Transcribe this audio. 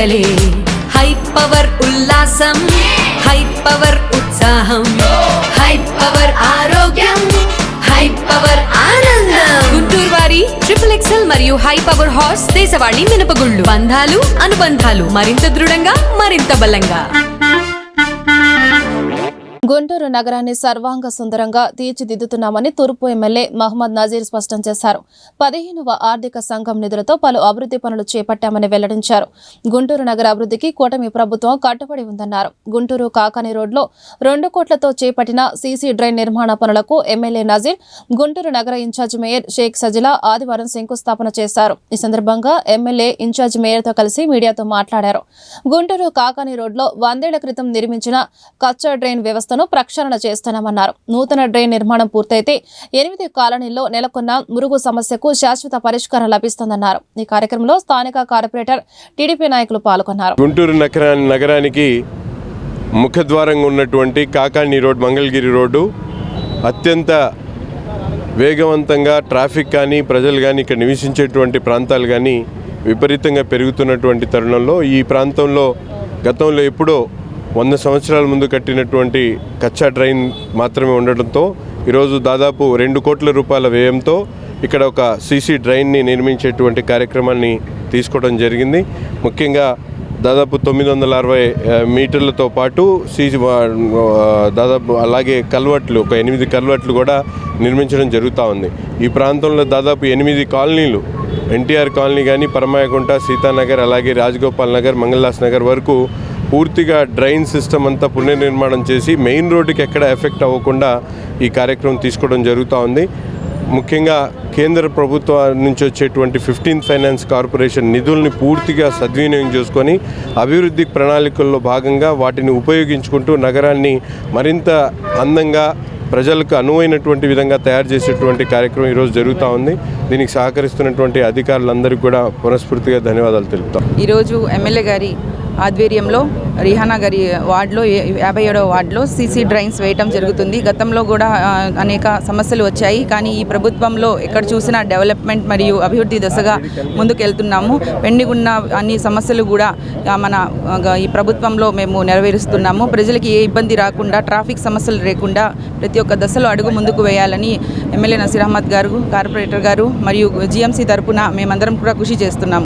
పండగలే high power ఉల్లాసం high power ఉత్సాహం high power ఆరోగ్యం హై పవర్ ఆనందం గుంటూరు వారి XXL మరియు హై పవర్ హార్స్ దేశవాళీ మినపగుళ్ళు బంధాలు అనుబంధాలు మరింత దృఢంగా మరింత బలంగా. గుంటూరు నగరాన్ని సర్వాంగ సుందరంగా తీర్చిదిద్దుతున్నామని తూర్పు ఎమ్మెల్యే మహమ్మద్ నజీర్ స్పష్టం చేశారు. 15వ ఆర్థిక సంఘం నిధులతో పలు అభివృద్ధి పనులు చేపట్టామని వెల్లడించారు. గుంటూరు నగర అభివృద్ధికి కూటమి ప్రభుత్వం కట్టుబడి ఉందన్నారు. గుంటూరు కాకాని రోడ్లో 2 కోట్లతో చేపట్టిన సీసీ డ్రైన్ నిర్మాణ పనులకు ఎమ్మెల్యే నజీర్, గుంటూరు నగర ఇన్ఛార్జ్ మేయర్ షేక్ సజిలా ఆదివారం శంకుస్థాపన చేశారు. ఈ సందర్భంగా ఎమ్మెల్యే ఇన్ఛార్జ్ మేయర్తో కలిసి మీడియాతో మాట్లాడారు. గుంటూరు కాకాని రోడ్లో 100 ఏళ్ల క్రితం నిర్మించిన కచ్చా డ్రైన్ వ్యవస్థ ప్రక్షాళన చేస్తున్నామన్నారు. నూతన డ్రైన్ నిర్మాణం పూర్తయితే 8 కాలనీల్లో నెలకొన్న మురుగు సమస్యకు శాశ్వత పరిష్కారం లభిస్తుందన్నారు. ఈ కార్యక్రమంలో స్థానిక కార్పొరేటర్ టీడీపీ నాయకులు పాల్గొన్నారు. గుంటూరు నగరానికి ముఖద్వారంగా ఉన్నటువంటి కాకాని రోడ్, మంగళగిరి రోడ్డు అత్యంత వేగవంతంగా ట్రాఫిక్ కానీ ప్రజలు కానీ ఇక్కడ నివసించేటువంటి ప్రాంతాలు కానీ విపరీతంగా పెరుగుతున్నటువంటి తరుణంలో ఈ ప్రాంతంలో గతంలో ఎప్పుడో 100 సంవత్సరాల ముందు కట్టినటువంటి కచ్చా డ్రైన్ మాత్రమే ఉండడంతో ఈరోజు దాదాపు 2 కోట్ల రూపాయల వ్యయంతో ఇక్కడ ఒక సీసీ డ్రైన్ని నిర్మించేటువంటి కార్యక్రమాన్ని తీసుకోవడం జరిగింది. ముఖ్యంగా దాదాపు 960 మీటర్లతో పాటు సీసీ దాదాపు అలాగే కల్వర్ట్లు ఒక 8 కల్వర్ట్లు కూడా నిర్మించడం జరుగుతూ ఉంది. ఈ ప్రాంతంలో దాదాపు 8 కాలనీలు, ఎన్టీఆర్ కాలనీ కానీ, పరమాయకుంట, సీతానగర్, అలాగే రాజగోపాల్ నగర్, మంగళదాస్ నగర్ వరకు పూర్తిగా డ్రైన్ సిస్టమ్ అంతా పునర్నిర్మాణం చేసి మెయిన్ రోడ్డుకి ఎక్కడ ఎఫెక్ట్ అవ్వకుండా ఈ కార్యక్రమం తీసుకోవడం జరుగుతూ ఉంది. ముఖ్యంగా కేంద్ర ప్రభుత్వం నుంచి వచ్చేటువంటి 15th ఫైనాన్స్ కార్పొరేషన్ నిధుల్ని పూర్తిగా సద్వినియోగం చేసుకొని అభివృద్ధి ప్రణాళికల్లో భాగంగా వాటిని ఉపయోగించుకుంటూ నగరాన్ని మరింత అందంగా ప్రజలకు అనువైనటువంటి విధంగా తయారు చేసేటువంటి కార్యక్రమం ఈరోజు జరుగుతూ ఉంది. దీనికి సహకరిస్తున్నటువంటి అధికారులందరికీ కూడా మనస్ఫూర్తిగా ధన్యవాదాలు తెలుపుతాం. ఈరోజు ఎమ్మెల్యే గారి ఆధ్వర్యంలో రిహానా గారి వార్డులో 57వ వార్డులో సీసీ డ్రైన్స్ వేయటం జరుగుతుంది. గతంలో కూడా అనేక సమస్యలు వచ్చాయి, కానీ ఈ ప్రభుత్వంలో ఎక్కడ చూసినా డెవలప్మెంట్ మరియు అభివృద్ధి దశగా ముందుకెళ్తున్నాము. పెండింగ్ ఉన్న అన్ని సమస్యలు కూడా మన ఈ ప్రభుత్వంలో మేము నెరవేరుస్తున్నాము. ప్రజలకి ఏ ఇబ్బంది రాకుండా, ట్రాఫిక్ సమస్యలు లేకుండా ప్రతి ఒక్క దశలో అడుగు ముందుకు వేయాలని ఎమ్మెల్యే నసీర్ అహ్మద్ గారు, కార్పొరేటర్ గారు మరియు జీఎంసీ తరపున మేమందరం కూడా కృషి చేస్తున్నాము.